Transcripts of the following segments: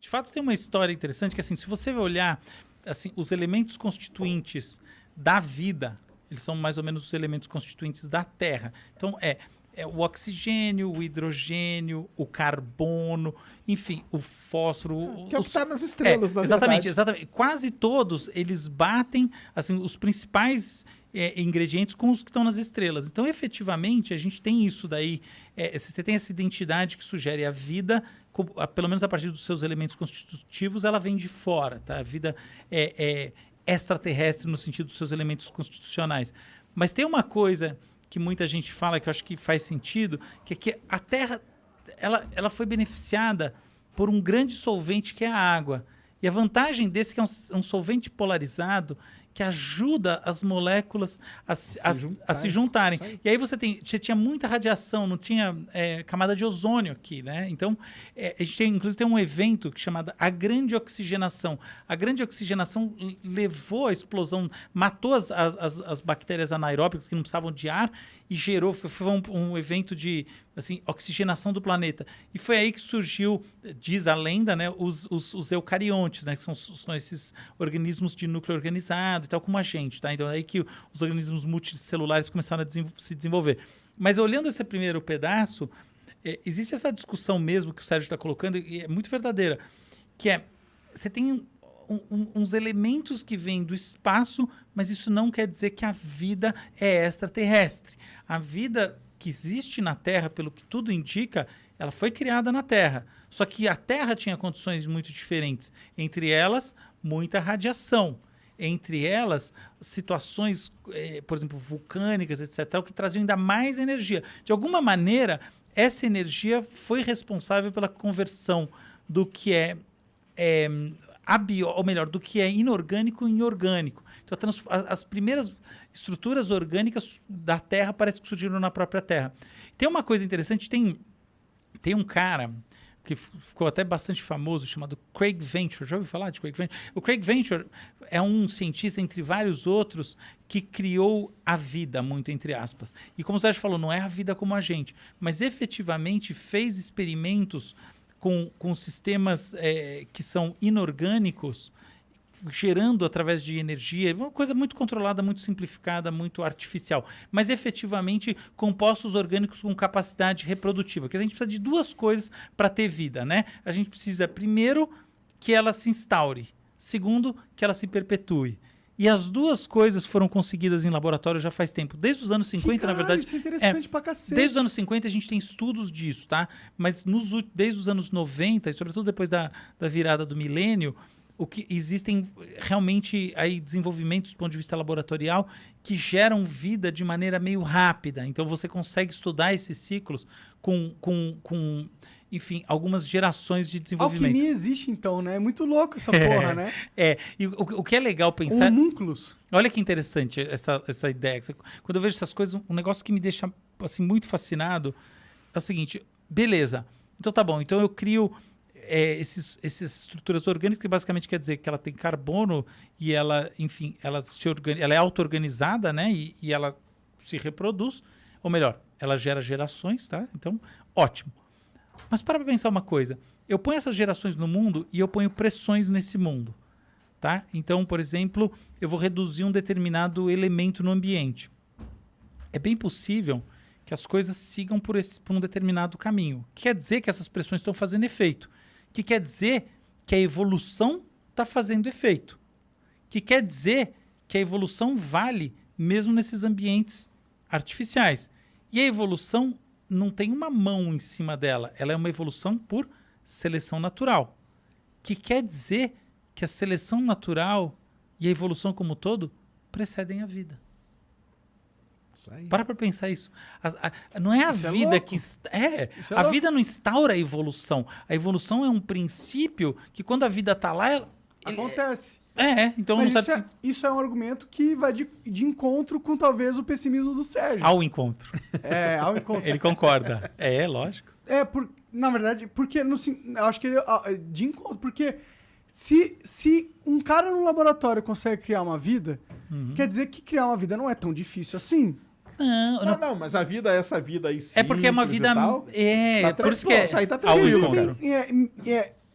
de fato tem uma história interessante que, assim, se você olhar assim, os elementos constituintes da vida, eles são mais ou menos os elementos constituintes da Terra. Então, é o oxigênio, o hidrogênio, o carbono, enfim, o fósforo. Que é o que está nas estrelas, na exatamente, verdade. exatamente. Quase todos, eles batem assim, os principais ingredientes com os que estão nas estrelas. Então, efetivamente, a gente tem isso daí. Você tem essa identidade que sugere a vida, pelo menos a partir dos seus elementos constitutivos, ela vem de fora. Tá? A vida é extraterrestre no sentido dos seus elementos constitucionais. Mas tem uma coisa que muita gente fala, que eu acho que faz sentido, que é que a Terra ela foi beneficiada por um grande solvente que é a água. E a vantagem desse que é um solvente polarizado que ajuda as moléculas a se juntarem. E aí você tinha muita radiação, não tinha camada de ozônio aqui, né? Então, a gente inclusive tem um evento chamado a Grande Oxigenação. A Grande Oxigenação levou a explosão, matou as bactérias anaeróbicas que não precisavam de ar e gerou, foi um evento de assim, oxigenação do planeta. E foi aí que surgiu, diz a lenda, né, os eucariontes, né, que são esses organismos de núcleo organizado e tal, como a gente. Tá? Então é aí que os organismos multicelulares começaram a se desenvolver. Mas olhando esse primeiro pedaço, existe essa discussão mesmo que o Sérgio está colocando, e é muito verdadeira, que você tem uns elementos que vêm do espaço, mas isso não quer dizer que a vida é extraterrestre. A vida que existe na Terra, pelo que tudo indica, ela foi criada na Terra. Só que a Terra tinha condições muito diferentes. Entre elas, muita radiação. Entre elas, situações, por exemplo, vulcânicas, etc., que traziam ainda mais energia. De alguma maneira, essa energia foi responsável pela conversão do que do que é inorgânico em orgânico. Então, as primeiras estruturas orgânicas da Terra parece que surgiram na própria Terra. Tem uma coisa interessante, tem um cara que ficou até bastante famoso, chamado Craig Venter. Já ouviu falar de Craig Venter? O Craig Venter é um cientista, entre vários outros, que criou a vida, muito entre aspas. E como o Sérgio falou, não é a vida como a gente, mas efetivamente fez experimentos com sistemas que são inorgânicos, gerando através de energia, uma coisa muito controlada, muito simplificada, muito artificial, mas efetivamente compostos orgânicos com capacidade reprodutiva, porque a gente precisa de duas coisas para ter vida, né? A gente precisa, primeiro, que ela se instaure, segundo, que ela se perpetue. E as duas coisas foram conseguidas em laboratório já faz tempo. Desde os anos 50, na verdade... Isso é interessante pra cacete. Desde os anos 50 a gente tem estudos disso, tá? Mas desde os anos 90, e sobretudo depois da virada do milênio, o que existem realmente aí desenvolvimentos do ponto de vista laboratorial que geram vida de maneira meio rápida. Então você consegue estudar esses ciclos com enfim, algumas gerações de desenvolvimento. A alquimia existe então, né? É muito louco essa porra, né? E o que é legal pensar... Homúnculos. Olha que interessante essa ideia. Quando eu vejo essas coisas, um negócio que me deixa assim, muito fascinado é o seguinte, beleza, então tá bom, então eu crio essas estruturas orgânicas, que basicamente quer dizer que ela tem carbono e ela, enfim, ela é auto-organizada, né? E ela se reproduz, ou melhor, ela gera gerações, tá? Então, ótimo. Mas para pensar uma coisa, eu ponho essas gerações no mundo e eu ponho pressões nesse mundo, tá? Então, por exemplo, eu vou reduzir um determinado elemento no ambiente. É bem possível que as coisas sigam por um determinado caminho. Quer dizer que essas pressões estão fazendo efeito. Que quer dizer que a evolução está fazendo efeito. Que quer dizer que a evolução vale mesmo nesses ambientes artificiais. E a evolução não tem uma mão em cima dela. Ela é uma evolução por seleção natural. Que quer dizer que a seleção natural e a evolução como um todo precedem a vida. Para pensar isso. Não é a isso vida é que... a louco. Vida não instaura a evolução. A evolução é um princípio que quando a vida está lá... Acontece. Então mas não sabe... isso é um argumento que vai de encontro com talvez o pessimismo do Sérgio. Ao encontro. Ao encontro. Ele concorda. Lógico. Na verdade, porque eu acho que de encontro, porque se um cara no laboratório consegue criar uma vida, quer dizer que criar uma vida não é tão difícil assim. Não, mas a vida é essa vida aí simples. É porque é uma vida... Por isso que ao encontro.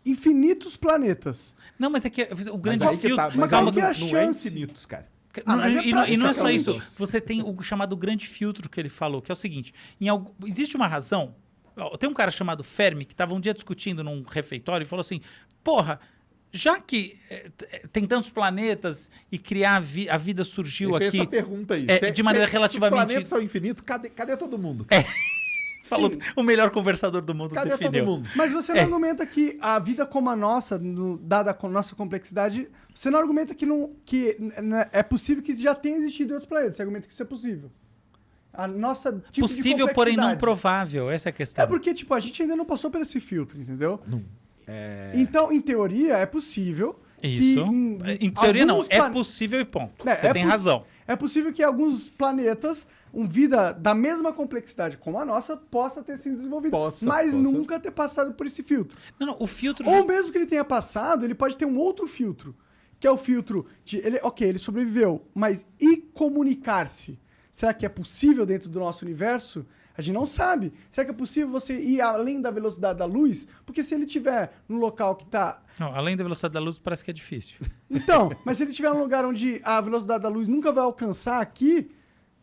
infinitos planetas. Não, mas é que o grande Mas aí que filtro... tá, mas calma, aí que é a não é chance? infinitos, cara. E não é só isso. isso. Você tem o chamado grande filtro que ele falou, que é o seguinte. Existe uma razão... Tem um cara chamado Fermi que estava um dia discutindo num refeitório e falou assim, porra, já que tem tantos planetas e criar a vida surgiu Ele aqui... fez essa pergunta aí. de maneira relativamente... Se os planetas são infinitos, cadê todo mundo? Falou o melhor conversador do mundo. Cadê definiu. todo mundo? Mas você não argumenta que a vida como a nossa, dada a nossa complexidade, você não argumenta que é possível que já tenha existido em outros planetas. Você argumenta que isso é possível. A nossa tipo possível, de porém não complexidade. provável. Essa é a questão. É porque, tipo, a gente ainda não passou por esse filtro, entendeu? Não. Então, em teoria, é possível Isso. que Em teoria não. alguns É possível e ponto. Você tem razão. É possível que alguns planetas, vida da mesma complexidade como a nossa, possa ter sido desenvolvido. Mas nunca ter passado por esse filtro. Não, o filtro... Ou mesmo que ele tenha passado, ele pode ter um outro filtro. Que é o filtro de... ele sobreviveu. Mas e comunicar-se? Será que é possível dentro do nosso universo? A gente não sabe. Será que é possível você ir além da velocidade da luz? Porque se ele estiver num local que está... Não, além da velocidade da luz, parece que é difícil. Então, mas se ele estiver num lugar onde a velocidade da luz nunca vai alcançar aqui,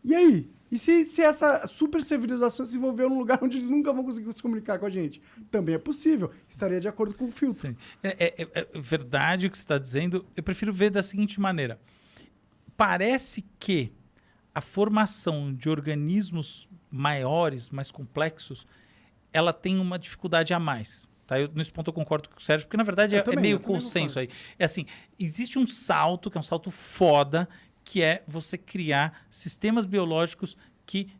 e aí? E se essa super civilização se envolveu num lugar onde eles nunca vão conseguir se comunicar com a gente? Também é possível. Estaria de acordo com o filtro. Sim. É verdade o que você está dizendo. Eu prefiro ver da seguinte maneira. Parece que a formação de organismos maiores, mais complexos, ela tem uma dificuldade a mais. Tá? Nesse ponto eu concordo com o Sérgio, porque na verdade é meio consenso aí. É assim, existe um salto, que é um salto foda, que é você criar sistemas biológicos que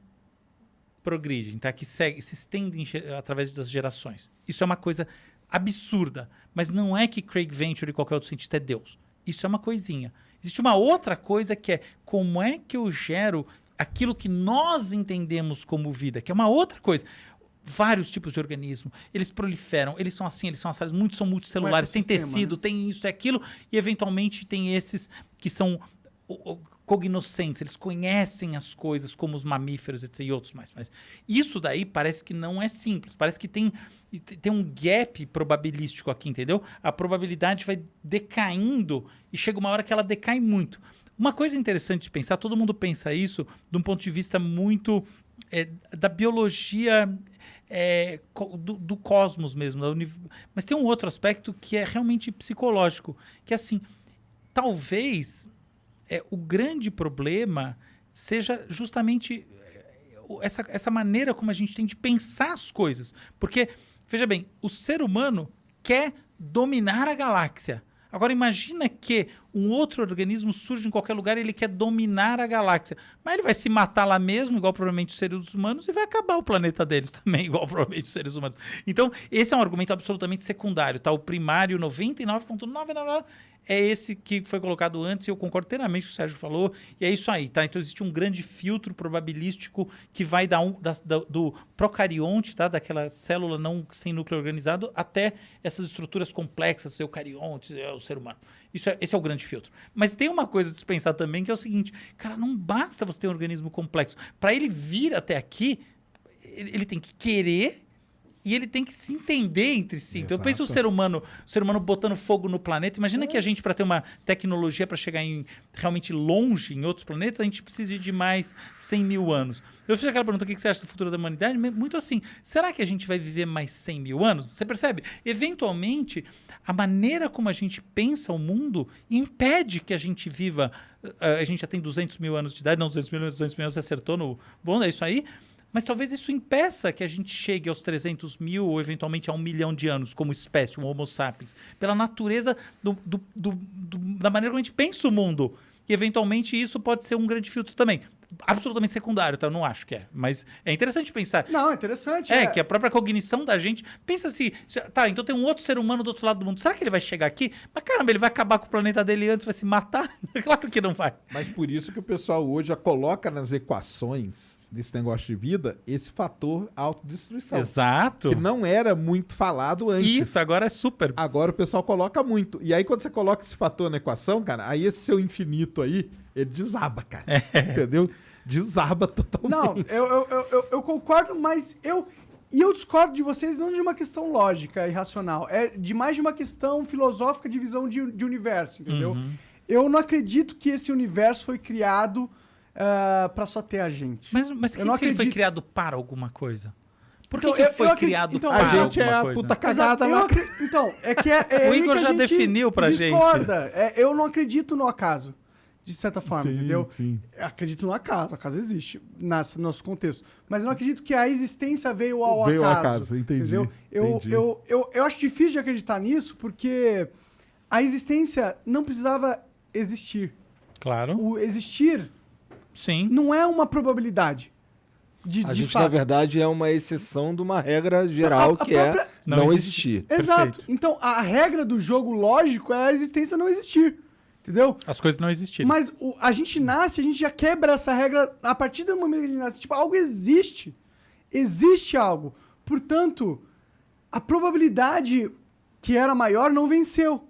progridem, tá? Que se estendem através das gerações. Isso é uma coisa absurda, mas não é que Craig Venter e qualquer outro cientista é Deus. Isso é uma coisinha. Existe uma outra coisa que é como é que eu gero aquilo que nós entendemos como vida, que é uma outra coisa. Vários tipos de organismo, eles proliferam, eles são assim, eles são assados, muitos são multicelulares, tem tecido, né? Tem isso, tem aquilo, e eventualmente tem esses que são cognoscentes, eles conhecem as coisas como os mamíferos, etc, e outros mais. Mas isso daí parece que não é simples, parece que tem um gap probabilístico aqui, entendeu? A probabilidade vai decaindo e chega uma hora que ela decai muito. Uma coisa interessante de pensar, todo mundo pensa isso de um ponto de vista muito da biologia do cosmos mesmo, mas tem um outro aspecto que é realmente psicológico, que é assim, talvez o grande problema seja justamente essa maneira como a gente tem de pensar as coisas. Porque, veja bem, o ser humano quer dominar a galáxia. Agora imagina que um outro organismo surge em qualquer lugar e ele quer dominar a galáxia. Mas ele vai se matar lá mesmo, igual provavelmente os seres humanos, e vai acabar o planeta deles também, igual provavelmente os seres humanos. Então, esse é um argumento absolutamente secundário, tá? O primário 99,999 é esse que foi colocado antes, e eu concordo inteiramente com o que o Sérgio falou, e é isso aí, tá? Então existe um grande filtro probabilístico que vai do procarionte, tá? Daquela célula não sem núcleo organizado, até essas estruturas complexas, eucariontes, o ser humano. Esse é o grande filtro. Mas tem uma coisa a dispensar também, que é o seguinte, cara, não basta você ter um organismo complexo. Para ele vir até aqui, ele tem que querer e ele tem que se entender entre si. Então, eu penso o ser humano botando fogo no planeta. Imagina que a gente, para ter uma tecnologia para chegar realmente longe em outros planetas, a gente precisa de mais 100 mil anos. Eu fiz aquela pergunta, o que você acha do futuro da humanidade? Muito assim, será que a gente vai viver mais 100 mil anos? Você percebe? Eventualmente, a maneira como a gente pensa o mundo impede que a gente viva... A gente já tem 200 mil anos de idade, não 200 mil anos, você acertou no... Bom, é isso aí. Mas talvez isso impeça que a gente chegue aos 300 mil ou eventualmente a 1 milhão de anos como espécie, um Homo sapiens, pela natureza da maneira como a gente pensa o mundo. E eventualmente isso pode ser um grande filtro também. Absolutamente secundário, tá? Eu não acho que é. Mas é interessante pensar. Não, é interessante. Que a própria cognição da gente... Pensa assim, tá, então tem um outro ser humano do outro lado do mundo. Será que ele vai chegar aqui? Mas caramba, ele vai acabar com o planeta dele antes, vai se matar? Claro que não vai. Mas por isso que o pessoal hoje já coloca nas equações desse negócio de vida esse fator autodestruição. Exato. Que não era muito falado antes. Isso, agora é super. Agora o pessoal coloca muito. E aí quando você coloca esse fator na equação, cara, aí esse seu infinito aí, ele desaba, cara. Entendeu? Desaba totalmente. Não, eu concordo, mas E eu discordo de vocês não de uma questão lógica e racional, é de mais de uma questão filosófica de visão de universo, entendeu? Eu não acredito que esse universo foi criado pra só ter a gente. Mas quem diz que ele foi criado para alguma coisa? Por que foi criado então, para A gente alguma é a coisa? puta cagada lá. Então, é que O Igor já definiu pra gente. Discorda. Eu não acredito no acaso, de certa forma, entendeu? Sim. Acredito no acaso existe no nosso contexto. Mas eu não acredito que a existência veio ao Veio ao acaso. acaso, entendi. Entendeu? Entendi. Eu acho difícil de acreditar nisso, porque a existência não precisava existir. Claro. O existir Sim. não é uma probabilidade. A De gente, fato. na verdade, é uma exceção de uma regra geral que própria- é Não não existir. existir. Exato. Perfeito. Então, a regra do jogo lógico é a existência não existir. Entendeu? As coisas não existiram. Mas a gente nasce, a gente já quebra essa regra a partir do momento que a gente nasce. Tipo, algo existe. Existe algo. Portanto, a probabilidade que era maior não venceu.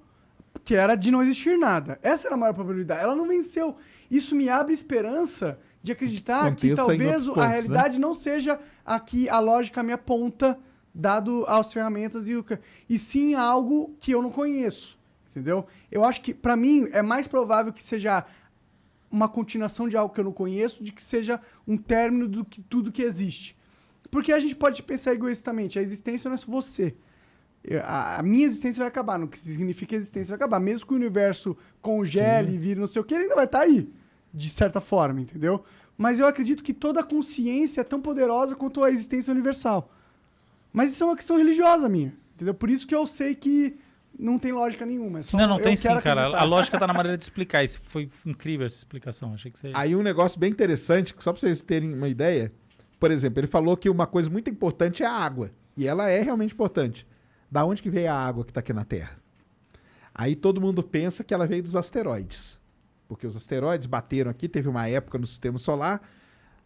Que era de não existir nada. Essa era a maior probabilidade. Ela não venceu. Isso me abre esperança de acreditar que Aconteça em talvez outros a pontos, realidade não seja a que a lógica me aponta, dado as ferramentas e sim algo que eu não conheço. Entendeu? Eu acho que, pra mim, é mais provável que seja uma continuação de algo que eu não conheço, de que seja um término do que tudo que existe. Porque a gente pode pensar egoístamente, a existência não é só você. A minha existência vai acabar, não significa que a existência vai acabar. Mesmo que o universo congele, vire não sei o que, ele ainda vai estar aí, de certa forma, entendeu? Mas eu acredito que toda consciência é tão poderosa quanto a existência universal. Mas isso é uma questão religiosa minha, entendeu? Por isso que eu sei que não tem lógica nenhuma. É só Não, eu tem sim, quero cara. acreditar. A lógica tá na maneira de explicar. Isso foi incrível essa explicação. Achei que você... Aí um negócio bem interessante, que só pra vocês terem uma ideia, por exemplo, ele falou que uma coisa muito importante é a água. E ela é realmente importante. Da onde que veio a água que tá aqui na Terra? Aí todo mundo pensa que ela veio dos asteroides. Porque os asteroides bateram aqui, teve uma época no sistema solar,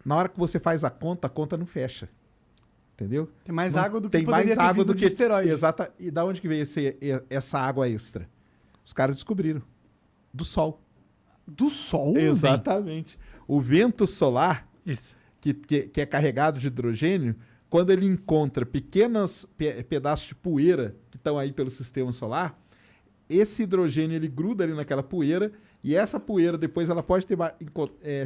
na hora que você faz a conta não fecha. Entendeu? Tem mais Não água do que tem poderia mais ter água vindo do de que esteroide. Exata. E da onde que veio essa água extra? Os caras descobriram. Do Sol. Do Sol? Exatamente. O vento solar, Isso. que é carregado de hidrogênio, quando ele encontra pequenos pedaços de poeira que estão aí pelo sistema solar, esse hidrogênio ele gruda ali naquela poeira e essa poeira depois ela pode ter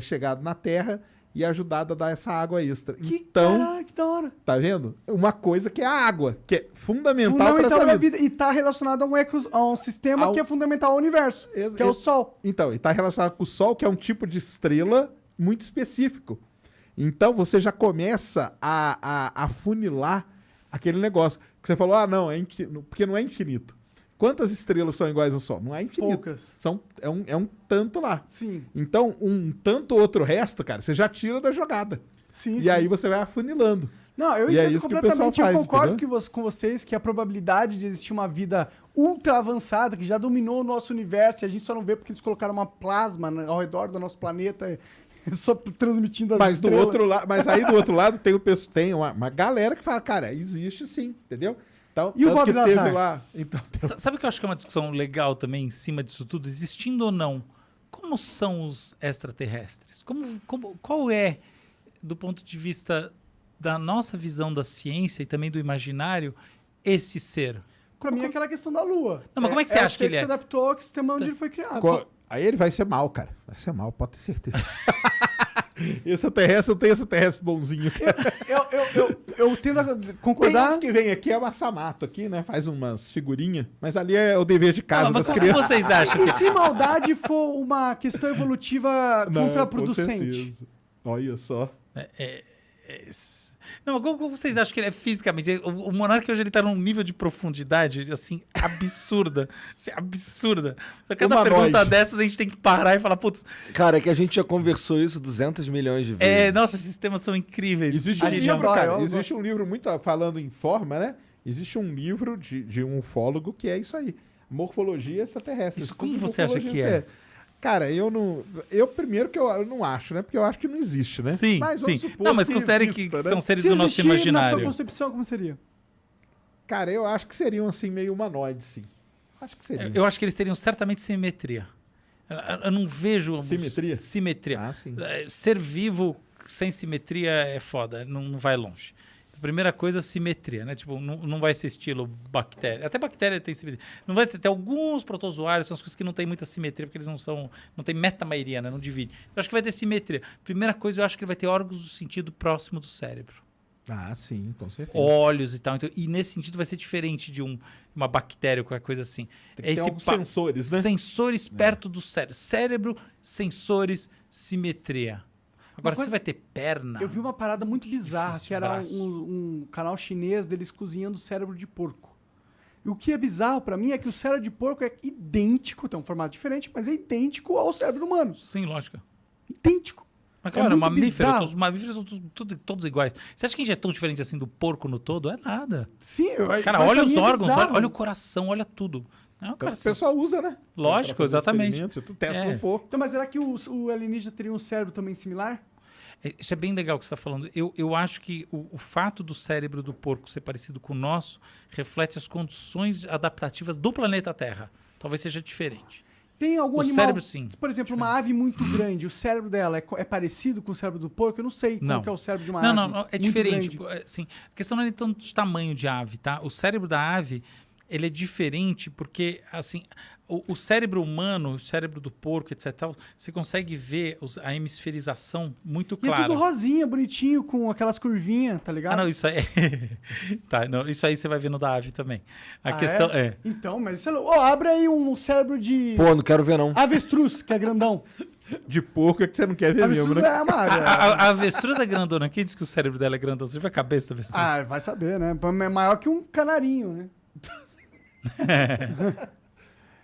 chegado na Terra e ajudado a dar essa água extra. Caraca, que da hora. Tá vendo? Uma coisa que é a água, que é fundamental para essa pra vida. vida. E tá relacionado a um sistema que é fundamental ao universo, que é o Sol. Então, e está relacionado com o Sol, que é um tipo de estrela muito específico. Então, você já começa a afunilar aquele negócio. Que você falou, não, porque não é infinito. Quantas estrelas são iguais ao Sol? Não é infinito. Poucas. É um tanto lá. Sim. Então, um tanto outro resto, cara, você já tira da jogada. Sim, E aí você vai afunilando. Não, eu E é entendo isso que o pessoal completamente. Eu faz, concordo entendeu? com vocês que a probabilidade de existir uma vida ultra avançada, que já dominou o nosso universo, e a gente só não vê porque eles colocaram uma plasma ao redor do nosso planeta, só transmitindo as Mas do estrelas. outro lado, mas aí do outro lado tem uma galera que fala, cara, existe sim, entendeu? Então, E o tanto Bob que teve Lazar? lá. Então, Sabe o que eu acho que é uma discussão legal também em cima disso tudo? Existindo ou não, como são os extraterrestres? Qual é, do ponto de vista da nossa visão da ciência e também do imaginário, esse ser? Pra mim é aquela questão da Lua. Não, mas como é que você acha que ele se é? adaptou ao sistema onde ele foi criado. aí ele vai ser mal, cara. Vai ser mal, pode ter certeza. Esse terrestre, eu tenho esse terrestre bonzinho. Eu tendo a Tem concordar. uns que vem aqui, é maçamato aqui, né? Faz umas figurinhas. Mas ali é o dever de casa Não, mas das como crianças. vocês acham E que se maldade for uma questão evolutiva Não, com contraproducente? certeza. Olha só. Não, como vocês acham que ele é fisicamente? O Monark hoje ele tá num nível de profundidade, assim, absurda. Assim, absurda. A cada Humanoide. pergunta dessas a gente tem que parar e falar, putz, Cara, é que a gente já conversou isso 200 milhões de vezes. nossa, esses temas são incríveis. Existe um A gente livro, adora, cara. eu Existe um livro muito falando em forma, né? Existe um livro de um ufólogo que é isso aí. Morfologia extraterrestre. Isso Estudo como de você acha morfologia que é? extraterrestre. Cara, eu não. Eu primeiro que eu não acho, né? Porque eu acho que não existe, né? Sim, mas sim. vamos supor Não, mas que considere exista, que né? são seres Se do nosso existir, na sua imaginário. concepção, como seria? Cara, eu acho que seriam assim meio humanoides, sim. Acho que seriam. Eu acho que eles teriam certamente simetria. Eu não vejo... Simetria? Simetria. Ah, sim. Ser vivo sem simetria é foda, não vai longe. A primeira coisa, simetria, né? Tipo, não vai ser estilo bactéria. Até bactéria tem simetria. Não vai ter alguns protozoários, são as coisas que não tem muita simetria, porque eles não tem metamaioria, né? Não divide. Eu acho que vai ter simetria. Primeira coisa, eu acho que ele vai ter órgãos do sentido próximo do cérebro. Ah, sim, com certeza. Olhos e tal. Então, e nesse sentido vai ser diferente de uma bactéria ou qualquer coisa assim. Tem que ter alguns sensores, né? Sensores perto do cérebro. Cérebro, sensores, simetria. Agora, você vai ter perna. Eu vi uma parada muito bizarra, difícil, que era braço. um canal chinês deles cozinhando cérebro de porco. E o que é bizarro pra mim é que o cérebro de porco é idêntico, tem um formato diferente, mas é idêntico ao cérebro humano. Sem lógica. Idêntico. Mas claro, muito mamífero, bizarro. os mamíferos são todos iguais. Você acha que a gente é tão diferente assim do porco no todo? É nada. Sim, Cara, mas olha pra os mim é órgãos, bizarro. olha o coração, olha tudo. Não, cara, O pessoal usa, né? Lógico, Pra fazer exatamente. experimentos, Tu testa É. no porco. Então, mas será que o alienígena teria um cérebro também similar? Isso é bem legal o que você está falando. Eu acho que o fato do cérebro do porco ser parecido com o nosso reflete as condições adaptativas do planeta Terra. Talvez seja diferente. Tem algum O animal... cérebro, sim. Por exemplo, uma ave muito grande, o cérebro dela é parecido com o cérebro do porco? Eu não sei Não. qual que é o cérebro de uma Não, ave. não, é muito diferente. grande. Assim, a questão não é tanto de tamanho de ave, tá? O cérebro da ave, ele é diferente porque, assim, o cérebro humano, o cérebro do porco, etc. Tal, você consegue ver a hemisferização muito E clara. é tudo rosinha, bonitinho, com aquelas curvinhas, tá ligado? Ah, não, isso aí. Tá, não, isso aí você vai ver no da ave também. A Ah, questão é. Então, mas sei lá, ó, abre aí um cérebro de Pô, não quero ver, não. avestruz, que é grandão. De porco é que você não quer ver Avestruz mesmo, né? é uma ave. A avestruz é grandona. Quem diz que o cérebro dela é grandão? Você viu a cabeça da avestruz? Ah, vai saber, né? É maior que um canarinho, né?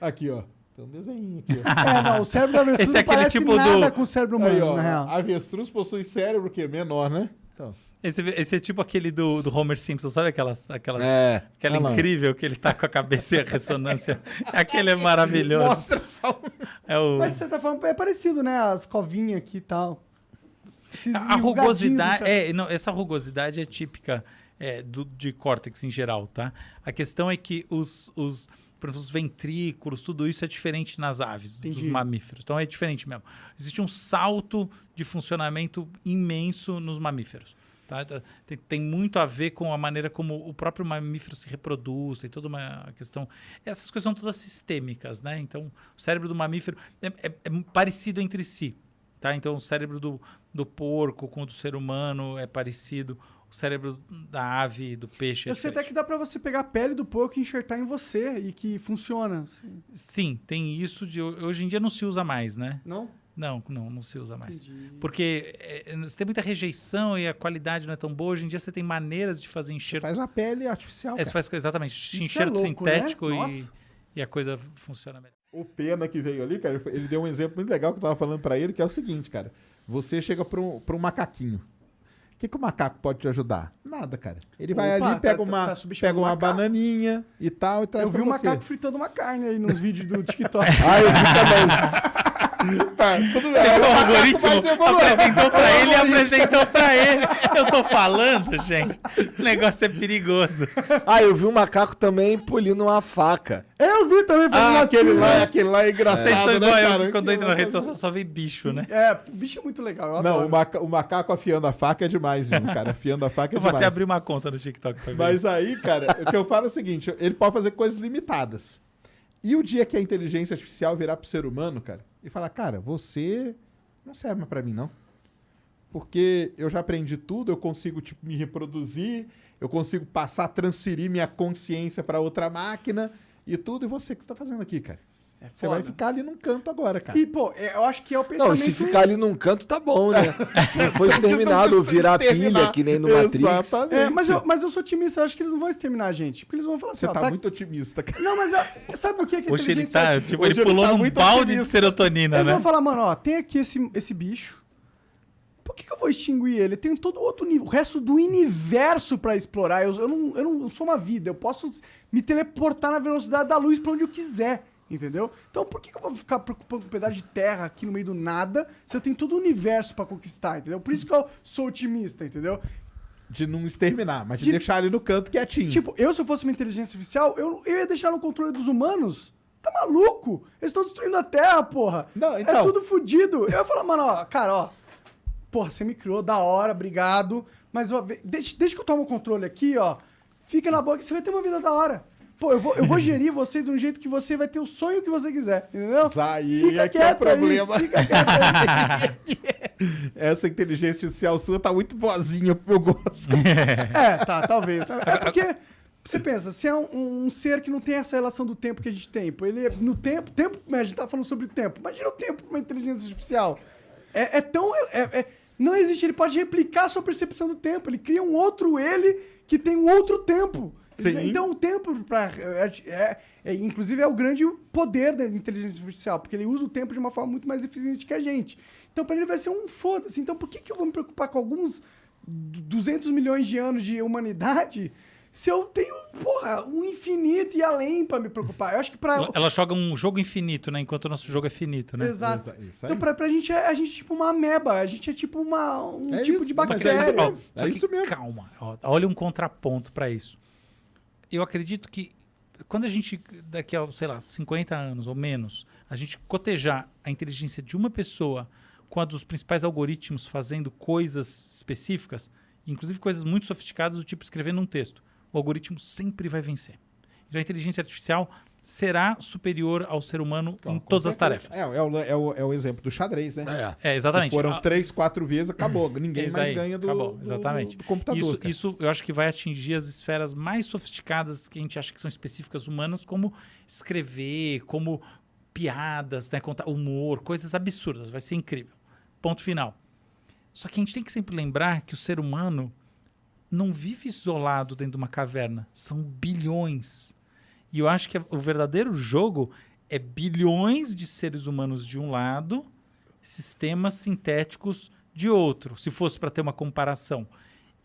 Aqui, ó. Tem um desenho aqui, ó. É, não, o cérebro da avestruz Esse é não aquele parece tipo nada do- com o cérebro Aí, humano, ó. na real. A avestruz possui cérebro que é menor, né? Então. Esse é tipo aquele do Homer Simpson, sabe aquela Olha lá. incrível que ele tá com a cabeça e a ressonância? Aquele é maravilhoso. Mostra só. É o... Mas você tá falando, é parecido, né? As covinhas aqui e tal. Esses A enrugadinhos do rugosidade, cérebro. não, essa rugosidade é típica de córtex em geral, tá? A questão é que por exemplo, os ventrículos, tudo isso é diferente nas aves, dos Entendi. mamíferos. Então é diferente mesmo. Existe um salto de funcionamento imenso nos mamíferos. Tá? Tem muito a ver com a maneira como o próprio mamífero se reproduz, tem toda uma questão. Essas coisas são todas sistêmicas, né? Então, o cérebro do mamífero é parecido entre si. Tá? Então, o cérebro do porco com o do ser humano é parecido. O cérebro da ave e do peixe é Eu sei até diferente. que dá pra você pegar a pele do porco e enxertar em você e que funciona. Assim. Sim, tem isso. Hoje em dia não se usa mais, né? Não? Não se usa mais. Entendi. Porque você tem muita rejeição e a qualidade não é tão boa. Hoje em dia você tem maneiras de fazer enxerto. Faz a pele artificial, Você cara. faz exatamente Isso é enxerto louco, sintético né? Nossa. e a coisa funciona melhor. O Pena que veio ali, cara, ele deu um exemplo muito legal que eu tava falando pra ele, que é o seguinte, cara. Você chega pra um macaquinho. O que o macaco pode te ajudar? Nada, cara. Ele vai Opa, ali, pega tá uma subestimando pega o uma macaco. bananinha e tal, e traz Eu vi pra um você. macaco fritando uma carne aí nos vídeos do TikTok. Ah, eu vi também. Tá, tudo bem. O macaco algoritmo mais evoluído. apresentou pra ele e apresentou pra ele. Eu tô falando, gente. O negócio é perigoso. Ah, eu vi um macaco também polindo uma faca. Eu vi também fazendo assim, Aquele né? lá é Vocês engraçado, são né, igual eu, cara? que quando eu entro na rede Que- social só vê bicho, né? É, o bicho é muito legal. Eu Não, adoro. o macaco afiando a faca é demais, viu, cara? Afiando a faca é Eu vou demais. até abrir uma conta no TikTok pra ver. Mas aí, cara, o que eu falo é o seguinte, ele pode fazer coisas limitadas. E o dia que a inteligência artificial virar pro ser humano, cara, e falar, cara, você não serve mais pra mim, não. Porque eu já aprendi tudo, eu consigo, tipo, me reproduzir, eu consigo passar, transferir minha consciência pra outra máquina e tudo, e você, o que você tá fazendo aqui, cara? Você vai foda. ficar ali num canto agora, cara. E, pô, eu acho que é o pensamento... Não, se ficar ali num canto, tá bom, né? Se não for exterminado ou virar pilha, que nem no Matrix. Exatamente. É, mas eu sou otimista, eu acho que eles não vão exterminar a gente. Porque eles vão falar assim, Você ó, tá muito otimista, cara. Não, mas sabe por que que a Hoje ele inteligência tá, artificial- tipo, Hoje ele ele pulou tá num muito balde de otimista. serotonina, Eles né? vão falar, mano, ó, tem aqui esse bicho. Por que eu vou extinguir ele? Tem todo outro nível, o resto do universo pra explorar. Eu não sou uma vida, eu posso me teleportar na velocidade da luz pra onde eu quiser, entendeu? Então por que eu vou ficar preocupado com um pedaço de terra aqui no meio do nada se eu tenho todo o universo pra conquistar, entendeu? Por isso que eu sou otimista, entendeu? De não exterminar, mas de De- deixar ele no canto quietinho. Tipo, se eu fosse uma inteligência artificial, eu ia deixar no controle dos humanos. Tá maluco? Eles estão destruindo a Terra, porra. Não, É então. tudo fodido. Eu ia falar, mano, ó, cara, ó. porra, você me criou, da hora, obrigado. Mas ó, deixa que eu tomo o controle aqui, ó. Fica na boa que você vai ter uma vida da hora. Pô, eu vou gerir você de um jeito que você vai ter o sonho que você quiser, entendeu? Aí é que é o problema. Fica quieto aí. Essa inteligência artificial sua tá muito boazinha pro meu gosto. Talvez. É porque, você pensa, se é um ser que não tem essa relação do tempo que a gente tem, pô, ele no tempo, a gente tá falando sobre o tempo, imagina o tempo pra uma inteligência artificial. Não existe, ele pode replicar a sua percepção do tempo, ele cria um outro ele que tem um outro tempo. Sim. Então o tempo, inclusive, é o grande poder da inteligência artificial, porque ele usa o tempo de uma forma muito mais eficiente que a gente. Então para ele vai ser um foda-se. Então por que eu vou me preocupar com alguns 200 milhões de anos de humanidade se eu tenho, porra, um infinito e além pra me preocupar? Eu acho que pra... Ela joga um jogo infinito, né? Enquanto o nosso jogo é finito, né? Exato. Isso aí. Então pra gente, a gente é tipo uma ameba, a gente é tipo um tipo isso, de mas bactéria. Só que, isso mesmo. calma, olha um contraponto para isso. Eu acredito que quando a gente, daqui a, sei lá, 50 anos ou menos, a gente cotejar a inteligência de uma pessoa com a dos principais algoritmos fazendo coisas específicas, inclusive coisas muito sofisticadas, do tipo escrevendo um texto, o algoritmo sempre vai vencer. Então a inteligência artificial será superior ao ser humano em todas as tarefas. É o exemplo do xadrez, né? Exatamente. Foram 3, 4 vezes, acabou. Ninguém mais ganha acabou, exatamente. do computador. Isso eu acho que vai atingir as esferas mais sofisticadas que a gente acha que são específicas humanas, como escrever, como piadas, né, contar humor, coisas absurdas. Vai ser incrível. Ponto final. Só que a gente tem que sempre lembrar que o ser humano não vive isolado dentro de uma caverna. São bilhões. E eu acho que o verdadeiro jogo é bilhões de seres humanos de um lado, sistemas sintéticos de outro, se fosse para ter uma comparação.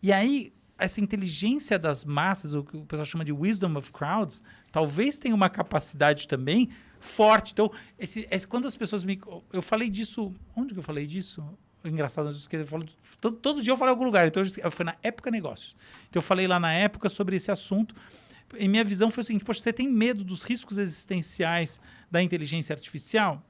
E aí, essa inteligência das massas, o que o pessoal chama de wisdom of crowds, talvez tenha uma capacidade também forte. Então, quando as pessoas me... Eu falei disso... Onde que eu falei disso? Engraçado, eu falo, todo dia eu falo em algum lugar. Então, foi na Época Negócios. Então, eu falei lá na época sobre esse assunto. E minha visão foi o seguinte: poxa, você tem medo dos riscos existenciais da inteligência artificial?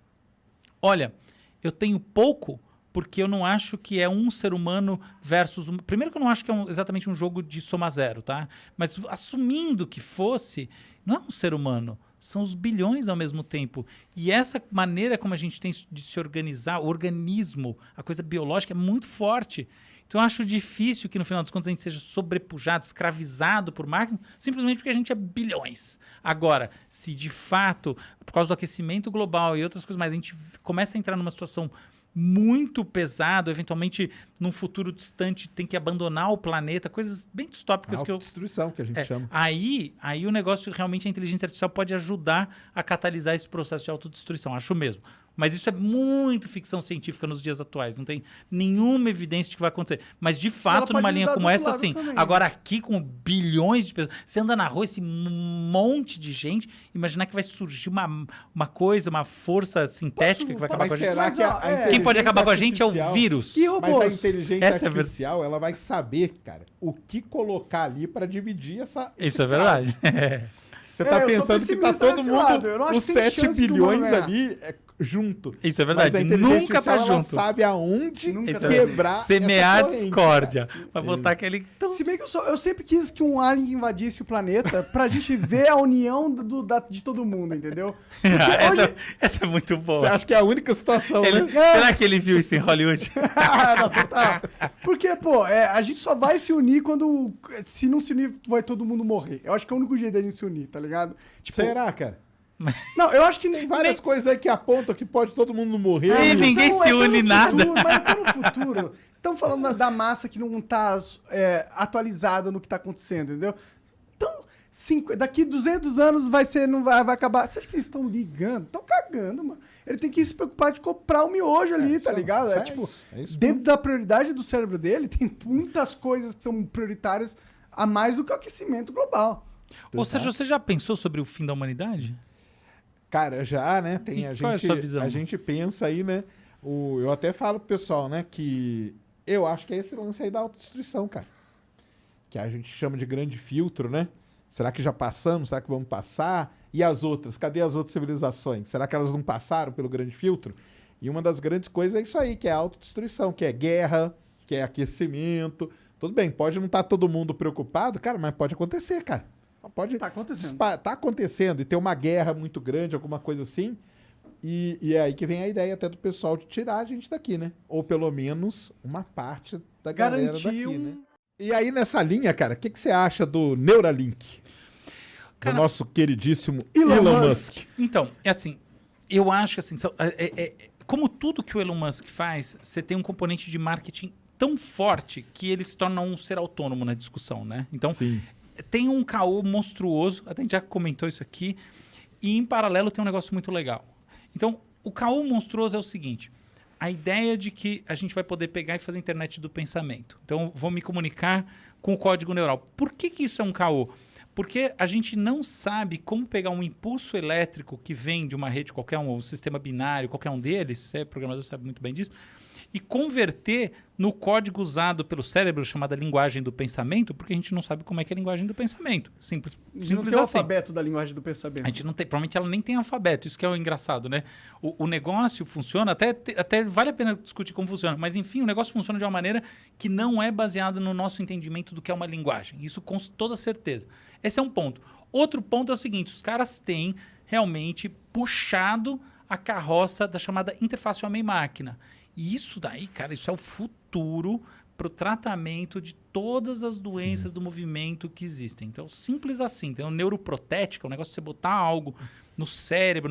Olha, eu tenho pouco, porque eu não acho que é um ser humano versus... Primeiro que eu não acho que é exatamente um jogo de soma zero, tá? Mas assumindo que fosse, não é um ser humano, são os bilhões ao mesmo tempo. E essa maneira como a gente tem de se organizar, o organismo, a coisa biológica é muito forte. Então eu acho difícil que no final dos contos a gente seja sobrepujado, escravizado por máquinas, simplesmente porque a gente é bilhões. Agora, se de fato, por causa do aquecimento global e outras coisas mais, a gente começa a entrar numa situação muito pesada, eventualmente num futuro distante tem que abandonar o planeta, coisas bem distópicas que eu... Destruição, que a gente chama. Aí o negócio, realmente, a inteligência artificial pode ajudar a catalisar esse processo de autodestruição, acho mesmo. Mas isso é muito ficção científica nos dias atuais. Não tem nenhuma evidência de que vai acontecer. Mas, de fato, numa linha como essa, sim. Agora, aqui, com bilhões de pessoas, você anda na rua, esse monte de gente, imaginar que vai surgir uma coisa, uma força sintética que vai acabar com a gente. Será que quem pode acabar com a gente é o vírus. E robôs? Mas a inteligência artificial, ela vai saber, cara, o que colocar ali para dividir essa... Isso é verdade. Você tá pensando que tá todo mundo, os 7 bilhões ali junto. Isso é verdade, mas a nunca tá junto. Ela sabe aonde Nunca quebrar semear essa discórdia. Vai botar aquele... Se bem que eu sempre quis que um alien invadisse o planeta pra gente ver a união de todo mundo, entendeu? Essa é muito boa. Você acha que é a única situação, né? Será que ele viu isso em Hollywood? Não, total. Porque, pô, a gente só vai se unir quando... Se não se unir, vai todo mundo morrer. Eu acho que é o único jeito da gente se unir, tá ligado? Tipo, será, cara? Não, eu acho que... Tem várias coisas aí que apontam que pode todo mundo morrer. E ninguém se une nada. Mas até no futuro... Estamos falando da massa que não tá atualizada no que tá acontecendo, entendeu? Então, daqui 200 anos não vai acabar. Você acha que eles estão ligando? Estão cagando, mano. Ele tem que se preocupar de comprar o miojo ali, tá ligado? Dentro da prioridade do cérebro dele, tem muitas coisas que são prioritárias a mais do que o aquecimento global. Ou seja, você já pensou sobre o fim da humanidade? Cara, já, né? Qual é a sua visão? A gente pensa aí, né? Eu até falo pro pessoal, né? Que eu acho que é esse lance aí da autodestruição, cara. Que a gente chama de grande filtro, né? Será que já passamos? Será que vamos passar? E as outras? Cadê as outras civilizações? Será que elas não passaram pelo grande filtro? E uma das grandes coisas é isso aí, que é a autodestruição, que é guerra, que é aquecimento. Tudo bem, pode não estar todo mundo preocupado, cara, mas pode acontecer, cara. Pode Tá acontecendo. tá acontecendo e ter uma guerra muito grande, alguma coisa assim. E é aí que vem a ideia até do pessoal de tirar a gente daqui, né? Ou pelo menos uma parte da galera Garantir daqui, um- né? E aí nessa linha, cara, o que você acha do Neuralink? Cara, do nosso queridíssimo Elon Elon Musk. Musk. Então, é assim, eu acho que assim, como tudo que o Elon Musk faz, você tem um componente de marketing tão forte que ele se torna um ser autônomo na discussão, né? Então, Sim. tem um caô monstruoso, até a gente já comentou isso aqui, e em paralelo tem um negócio muito legal. Então, o caô monstruoso é o seguinte, a ideia de que a gente vai poder pegar e fazer a internet do pensamento. Então, vou me comunicar com o código neural. Por que isso é um caô? Porque a gente não sabe como pegar um impulso elétrico que vem de uma rede qualquer, um sistema binário, qualquer um deles, você é programador, sabe muito bem disso, e converter no código usado pelo cérebro, chamada linguagem do pensamento, porque a gente não sabe como é que é a linguagem do pensamento. Simples Não tem o assim. alfabeto da linguagem do pensamento. A gente não tem, provavelmente ela nem tem alfabeto, isso que é o engraçado, né? O negócio funciona, até vale a pena discutir como funciona, mas enfim, o negócio funciona de uma maneira que não é baseada no nosso entendimento do que é uma linguagem. Isso com toda certeza. Esse é um ponto. Outro ponto é o seguinte, os caras têm realmente puxado a carroça da chamada interface homem-máquina. E isso daí, cara, isso é o futuro para o tratamento de todas as doenças do movimento que existem. Então, simples assim. Tem um neuroprotética, um negócio de você botar algo no cérebro,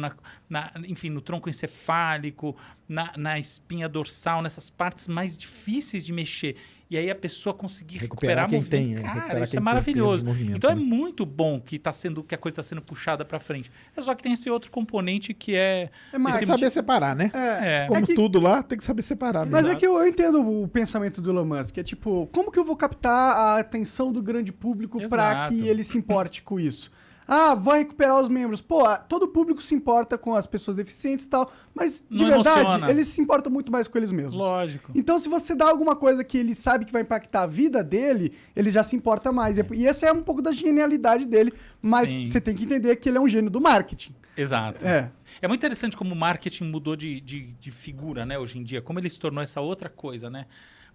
enfim, no tronco encefálico, na espinha dorsal, nessas partes mais difíceis de mexer. E aí a pessoa conseguir recuperar quem movimento. tem, Cara, recuperar isso quem é tem maravilhoso. perda de movimento, Então é né? muito bom que a coisa está sendo puxada para frente. É só que tem esse outro componente que é... mais Tem que saber separar, né? É. Como que- tudo lá, tem que saber separar. Mas mesmo. é que eu entendo o pensamento do Elon Musk. É tipo, como que eu vou captar a atenção do grande público para Exato. que ele se importe com isso? Ah, vai recuperar os membros. Pô, todo público se importa com as pessoas deficientes e tal, mas de Não verdade, emociona. eles se importam muito mais com eles mesmos. Lógico. Então, se você dá alguma coisa que ele sabe que vai impactar a vida dele, ele já se importa mais. E essa é um pouco da genialidade dele, mas Sim. você tem que entender que ele é um gênio do marketing. Exato. É. É muito interessante como o marketing mudou de figura, né, hoje em dia. Como ele se tornou essa outra coisa, né?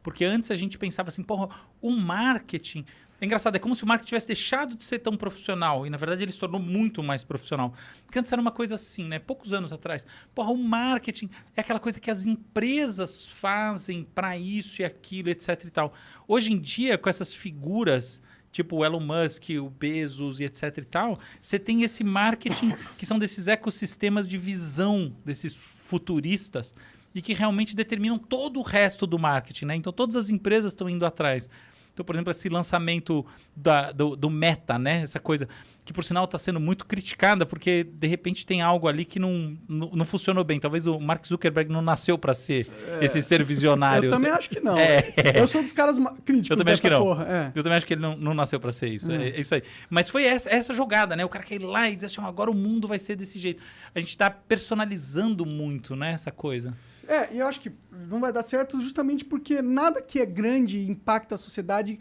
Porque antes a gente pensava assim, porra, o marketing... É engraçado, é como se o marketing tivesse deixado de ser tão profissional. E, na verdade, ele se tornou muito mais profissional. Porque antes era uma coisa assim, né? Poucos anos atrás. Porra, o marketing é aquela coisa que as empresas fazem para isso e aquilo, etc e tal. Hoje em dia, com essas figuras... tipo o Elon Musk, o Bezos e etc e tal, você tem esse marketing que são desses ecossistemas de visão, desses futuristas, e que realmente determinam todo o resto do marketing, né? Então, todas as empresas estão indo atrás. Então, por exemplo, esse lançamento do Meta, né? Essa coisa que, por sinal, está sendo muito criticada, porque, de repente, tem algo ali que não funcionou bem. Talvez o Mark Zuckerberg não nasceu para ser esse ser visionário. Eu também acho que não. É. Eu sou um dos caras críticos Eu também acho que dessa não. porra. É. Eu também acho que ele não nasceu pra ser isso. É isso aí. Mas foi essa jogada, né? O cara quer ir lá e dizer assim, agora o mundo vai ser desse jeito. A gente tá personalizando muito, né? Essa coisa. E eu acho que não vai dar certo justamente porque nada que é grande e impacta a sociedade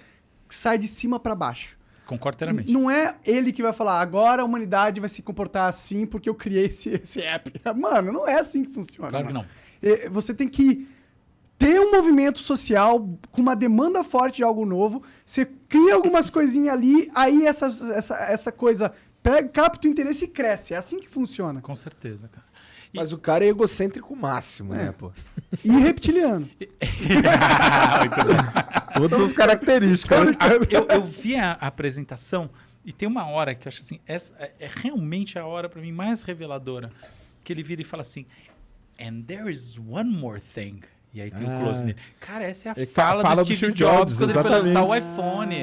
sai de cima para baixo. Concordo inteiramente. Não é ele que vai falar, agora a humanidade vai se comportar assim porque eu criei esse app. Mano, não é assim que funciona. Claro que mano. não. Você tem que ter um movimento social com uma demanda forte de algo novo, você cria algumas coisinhas ali, aí essa coisa capta o interesse e cresce. É assim que funciona. Com certeza, cara. Mas o cara é egocêntrico máximo, né, pô? E reptiliano. Todas as características. né? Eu vi a apresentação e tem uma hora que eu acho assim, essa é realmente a hora pra mim mais reveladora, que ele vira e fala assim, and there is one more thing. E aí tem o close nele. Cara, essa é a fala do Steve Jobs quando ele foi lançar o iPhone.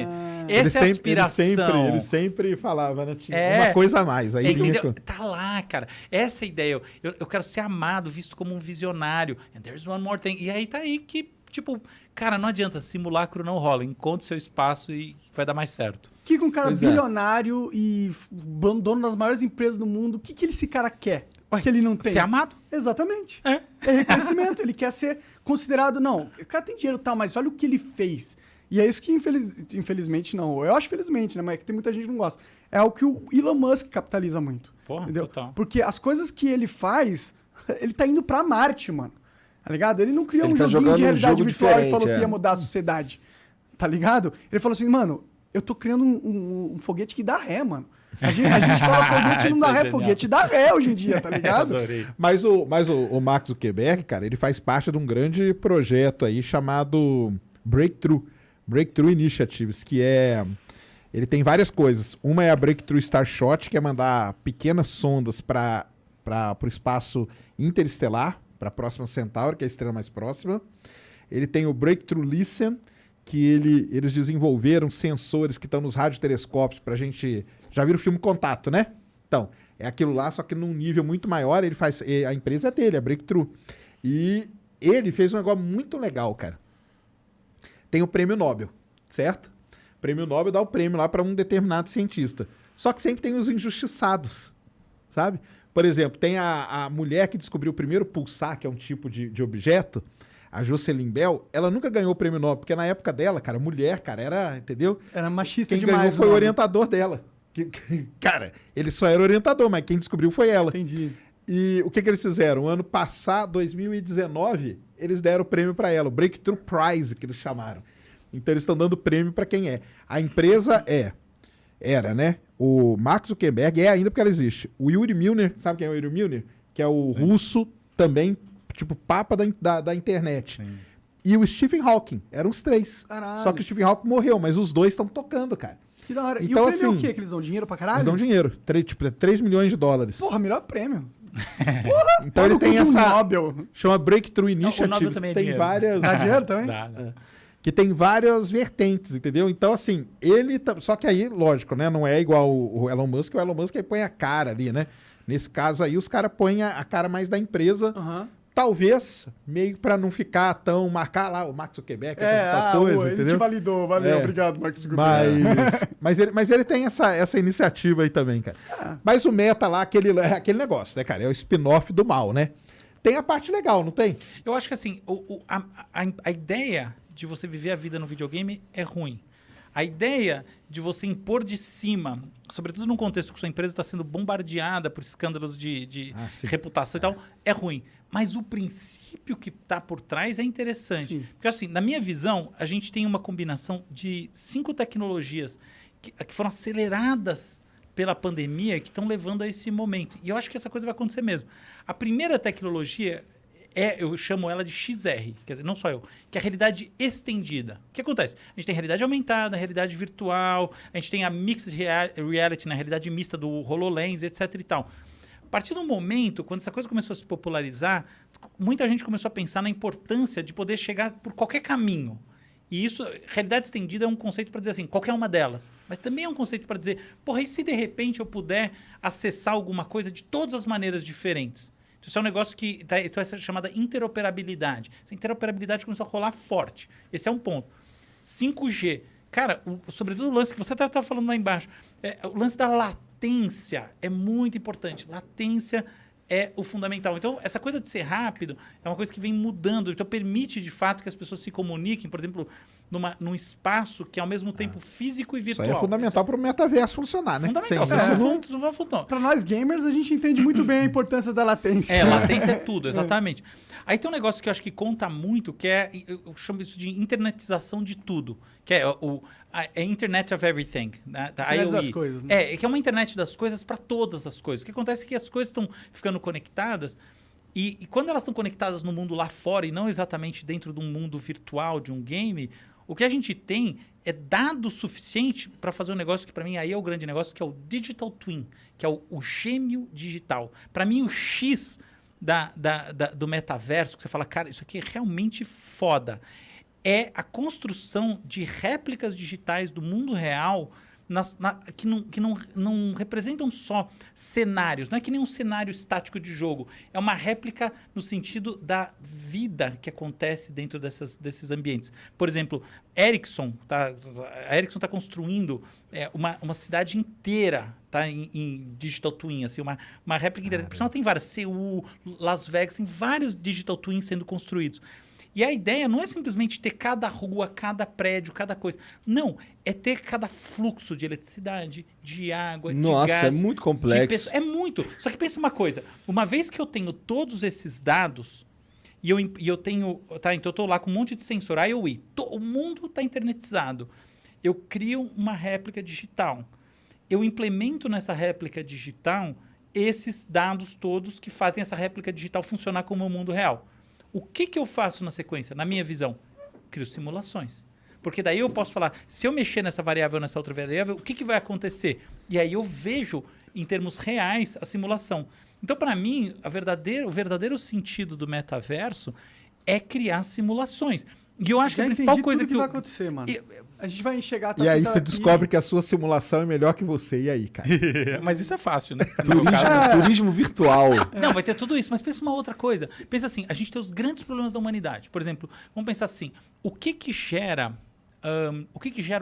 Essa é a aspiração. Ele sempre falava, né? Tinha É. uma coisa a mais. Aí vinha Entendeu? com- Tá lá, cara. Essa é a ideia. Eu quero ser amado, visto como um visionário. And there's one more thing. E aí tá aí que, tipo, cara, não adianta, simulacro não rola. Encontre seu espaço e vai dar mais certo. Que com um cara Pois é. bilionário e dono das maiores empresas do mundo, o que esse cara quer? Que ele não tem. Ser amado. Exatamente. É. É reconhecimento. Ele quer ser considerado. Não, o cara tem dinheiro e tal, mas olha o que ele fez. E é isso que, infelizmente, não. Eu acho felizmente, né? Mas é que tem muita gente que não gosta. É o que o Elon Musk capitaliza muito. Porra, entendeu? total. Porque as coisas que ele faz, ele tá indo pra Marte, mano. Tá ligado? Ele não criou Ele um tá joguinho jogando de um realidade jogo virtual e diferente, falou é. que ia mudar a sociedade. Tá ligado? Ele falou assim, mano, eu tô criando um foguete que dá ré, mano. A gente fala foguete não Isso dá é ré, genial. foguete dá ré hoje em dia, tá ligado? Adorei. Mas o Mark Zuckerberg, cara, ele faz parte de um grande projeto aí chamado Breakthrough Initiatives, que é... Ele tem várias coisas. Uma é a Breakthrough Starshot, que é mandar pequenas sondas para o espaço interestelar, para a próxima Centauri, que é a estrela mais próxima. Ele tem o Breakthrough Listen, que eles desenvolveram sensores que estão nos radiotelescópios para a gente... Já viram o filme Contato, né? Então, é aquilo lá, só que num nível muito maior. Ele faz... A empresa é dele, a Breakthrough. E ele fez um negócio muito legal, cara. Tem o prêmio Nobel, certo? O prêmio Nobel dá o prêmio lá para um determinado cientista. Só que sempre tem os injustiçados, sabe? Por exemplo, tem a mulher que descobriu o primeiro pulsar, que é um tipo de objeto, a Jocelyn Bell. Ela nunca ganhou o prêmio Nobel, porque na época dela, cara, mulher, cara, era, entendeu? Era machista Quem demais. ganhou foi o nome. orientador dela. Cara, ele só era orientador, mas quem descobriu foi ela. Entendi. E o que eles fizeram? Ano passado, 2019, eles deram o prêmio para ela, o Breakthrough Prize, que eles chamaram. Então eles estão dando prêmio para quem é. A empresa era, né? O Mark Zuckerberg ainda porque ela existe. O Yuri Milner, sabe quem é o Yuri Milner? Que é o russo também, tipo, papa da internet. Sim. E o Stephen Hawking. Eram os três. Caralho. Só que o Stephen Hawking morreu, mas os dois estão tocando, cara. Que da hora. E Então, o prêmio é o assim, quê? Que eles dão dinheiro pra caralho? Eles dão dinheiro. 3 milhões de dólares. Porra, melhor prêmio. Então ele tem Um essa... Nobel. Chama Breakthrough O Nobel Initiatives. também é Tem dinheiro. várias... Dá dinheiro também? Dá. Que tem várias vertentes, entendeu? Então, assim, só que aí, lógico, né? Não é igual o Elon Musk. O Elon Musk aí põe a cara ali, né? Nesse caso aí, os caras põem a cara mais da empresa. Aham. Talvez, meio pra não ficar tão... Marcar lá o Mark Zuckerberg, tal coisa, ele te entendeu? validou. Valeu, É. obrigado, Marcos Zuckerberg. Mas ele tem essa iniciativa aí também, cara. Mas o Meta lá, aquele negócio, né, cara? É o spin-off do mal, né? Tem a parte legal, não tem? Eu acho que assim, a ideia de você viver a vida no videogame é ruim. A ideia de você impor de cima, sobretudo num contexto que sua empresa está sendo bombardeada por escândalos de sim. reputação e tal, é ruim. Mas o princípio que está por trás é interessante. Sim. Porque assim, na minha visão, a gente tem uma combinação de 5 tecnologias que foram aceleradas pela pandemia que estão levando a esse momento. E eu acho que essa coisa vai acontecer mesmo. A primeira tecnologia eu chamo ela de XR, quer dizer, não só eu, que é a realidade estendida. O que acontece? A gente tem realidade aumentada, realidade virtual, a gente tem a mixed reality, na realidade mista do HoloLens, etc e tal. A partir do momento, quando essa coisa começou a se popularizar, muita gente começou a pensar na importância de poder chegar por qualquer caminho. E isso, realidade estendida é um conceito para dizer assim, qualquer uma delas. Mas também é um conceito para dizer, porra, e se de repente eu puder acessar alguma coisa de todas as maneiras diferentes? Isso é um negócio que vai ser chamada interoperabilidade. Essa interoperabilidade começou a rolar forte. Esse é um ponto. 5G. Cara, sobretudo o lance que você está falando lá embaixo. O lance da latência é muito importante. Latência é o fundamental. Então, essa coisa de ser rápido é uma coisa que vem mudando. Então, permite, de fato, que as pessoas se comuniquem, por exemplo, num espaço que é ao mesmo tempo físico e Isso virtual. aí é fundamental para o metaverso funcionar, né? Fundamental. Sem Senão isso não- não vai funcionar. Pra nós gamers, a gente entende muito bem a importância da latência. Latência é tudo, exatamente. Aí tem um negócio que eu acho que conta muito, que é, eu chamo isso de internetização de tudo, que é a Internet of Everything, né? Da Internet IoE. das coisas, né? Que é uma internet das coisas para todas as coisas. O que acontece é que as coisas estão ficando conectadas e quando elas estão conectadas no mundo lá fora e não exatamente dentro de um mundo virtual, de um game, o que a gente tem é dado suficiente para fazer um negócio que para mim aí é o grande negócio, que é o Digital Twin, que é o gêmeo digital. Para mim o X do metaverso, que você fala, cara, isso aqui é realmente foda, é a construção de réplicas digitais do mundo real que não representam só cenários, não é que nem um cenário estático de jogo, é uma réplica no sentido da vida que acontece dentro desses ambientes. Por exemplo, a Ericsson está construindo uma cidade inteira, tá, em Digital Twin, assim, uma réplica inteira. Por sinal, tem várias, Seul, Las Vegas, tem vários Digital Twins sendo construídos. E a ideia não é simplesmente ter cada rua, cada prédio, cada coisa. Não, é ter cada fluxo de eletricidade, de água, de Nossa, gás. é muito complexo. É muito. Só que pensa uma coisa. Uma vez que eu tenho todos esses dados, e eu tenho... Tá, então eu tô lá com um monte de sensor. IoE. O mundo está internetizado. Eu crio uma réplica digital. Eu implemento nessa réplica digital esses dados todos que fazem essa réplica digital funcionar como o mundo real. O que eu faço na sequência? Na minha visão, crio simulações. Porque daí eu posso falar, se eu mexer nessa variável, nessa outra variável, o que vai acontecer? E aí eu vejo, em termos reais, a simulação. Então, para mim, o verdadeiro sentido do metaverso é criar simulações. E eu acho que a principal coisa que vai acontecer, mano. A gente vai chegar... E aí você descobre que a sua simulação é melhor que você. E aí, cara? Mas isso é fácil, né? Turismo virtual. Não, vai ter tudo isso. Mas pensa uma outra coisa. Pensa assim, a gente tem os grandes problemas da humanidade. Por exemplo, vamos pensar assim, o que gera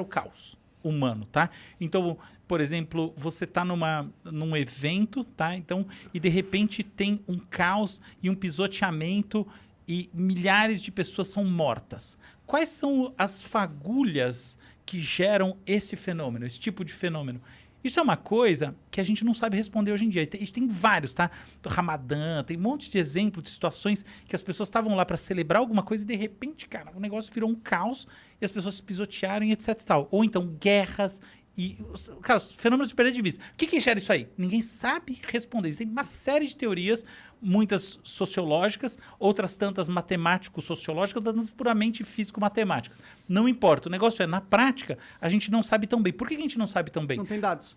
o caos humano, tá? Então, por exemplo, você está num evento, tá? Então, e de repente tem um caos e um pisoteamento e milhares de pessoas são mortas. Quais são as fagulhas que geram esse fenômeno, esse tipo de fenômeno? Isso é uma coisa que a gente não sabe responder hoje em dia. A gente tem vários, tá? Do Ramadã, tem um monte de exemplos de situações que as pessoas estavam lá para celebrar alguma coisa e de repente, cara, o negócio virou um caos e as pessoas se pisotearam e etc e tal. Ou então guerras e os fenômenos de perda de vista. O que gera isso aí? Ninguém sabe responder. Existem uma série de teorias, muitas sociológicas, outras tantas matemático-sociológicas, outras puramente físico-matemáticas. Não importa. O negócio é, na prática, a gente não sabe tão bem. Por que a gente não sabe tão bem? Não tem dados.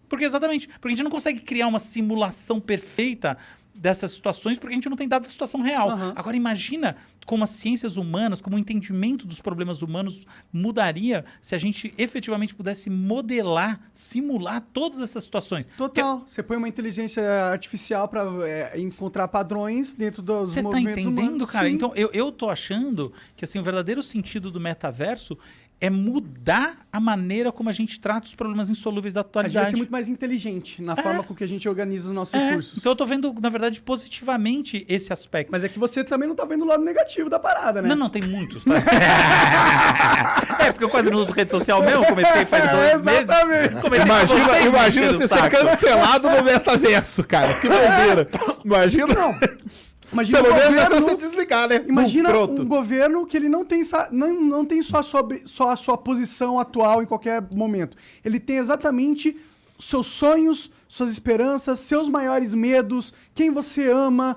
Porque exatamente. Porque a gente não consegue criar uma simulação perfeita dessas situações porque a gente não tem dado da situação real. Uhum. Agora imagina como as ciências humanas, como o entendimento dos problemas humanos mudaria se a gente efetivamente pudesse modelar, simular todas essas situações. Total. Você põe uma inteligência artificial para encontrar padrões dentro dos movimentos humanos. Você tá entendendo, cara? Sim. Então eu tô achando que assim, o verdadeiro sentido do metaverso é mudar a maneira como a gente trata os problemas insolúveis da A gente atualidade. vai ser muito mais inteligente na forma com que a gente organiza os nossos recursos. Então eu tô vendo, na verdade, positivamente esse aspecto. Mas é que você também não tá vendo o lado negativo da parada, né? Não, tem muitos, tá? Porque eu quase não uso rede social mesmo, comecei faz 2 meses. Exatamente. Comecei com vocês, Imagina enchendo você o ser saco. cancelado no metaverso, cara. Que doideira. Imagina. Imagina Pelo um menos é só governo- você desligar, né? Imagina Pronto. um governo que ele não tem só a sua posição atual em qualquer momento. Ele tem exatamente seus sonhos, suas esperanças, seus maiores medos, quem você ama,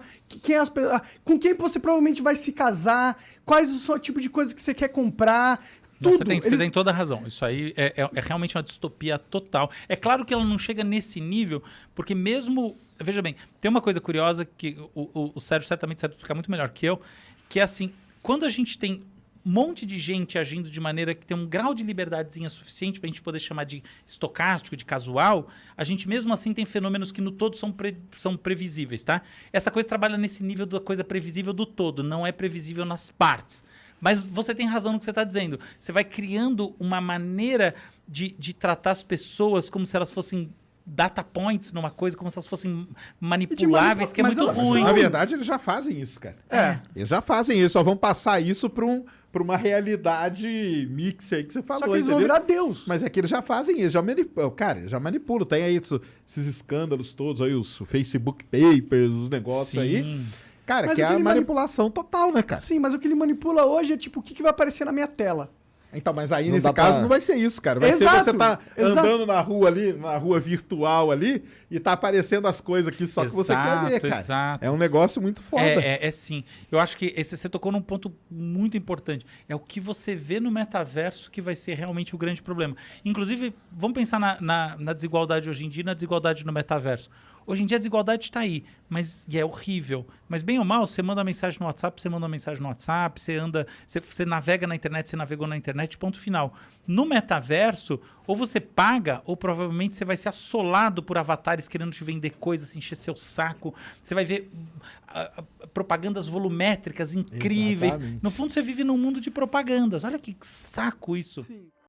com quem você provavelmente vai se casar, quais são o tipo de coisa que você quer comprar. Não, Tudo. você tem toda a razão. Isso aí é realmente uma distopia total. É claro que ela não chega nesse nível, porque mesmo... Veja bem, tem uma coisa curiosa que o Sérgio certamente sabe explicar muito melhor que eu, que é assim, quando a gente tem um monte de gente agindo de maneira que tem um grau de liberdadezinha suficiente para a gente poder chamar de estocástico, de casual, a gente mesmo assim tem fenômenos que no todo são previsíveis, tá? Essa coisa trabalha nesse nível da coisa previsível do todo, não é previsível nas partes. Mas você tem razão no que você está dizendo. Você vai criando uma maneira de tratar as pessoas como se elas fossem data points numa coisa, como se elas fossem manipuláveis, que é mas muito elas ruim. Na verdade, eles já fazem isso, cara. Eles já fazem isso, só vão passar isso pra uma realidade mix aí que você falou, Só que eles vão entendeu? virar Deus. Mas é que eles já fazem isso, já manipulam. Cara, eles já manipulam. Tem aí esses escândalos todos aí, os Facebook Papers, os negócios aí. Cara, Mas que o é que a ele manipulação total, né, cara? Sim, mas o que ele manipula hoje é tipo, o que vai aparecer na minha tela? Então, mas aí Não nesse dá caso pra- não vai ser isso, cara. Vai Exato, ser você tá exato. andando na rua ali, na rua virtual ali, e tá aparecendo as coisas aqui só que você quer ver, cara. Exato. É um negócio muito foda. É sim. Eu acho que você tocou num ponto muito importante. É o que você vê no metaverso que vai ser realmente o grande problema. Inclusive, vamos pensar na desigualdade hoje em dia e na desigualdade no metaverso. Hoje em dia a desigualdade está aí, e é horrível. Mas bem ou mal, você manda uma mensagem no WhatsApp, você navega na internet, você navegou na internet, ponto final. No metaverso, ou você paga, ou provavelmente você vai ser assolado por avatares querendo te vender coisas, encher seu saco. Você vai ver propagandas volumétricas incríveis. Exatamente. No fundo, você vive num mundo de propagandas. Olha que saco isso. Sim.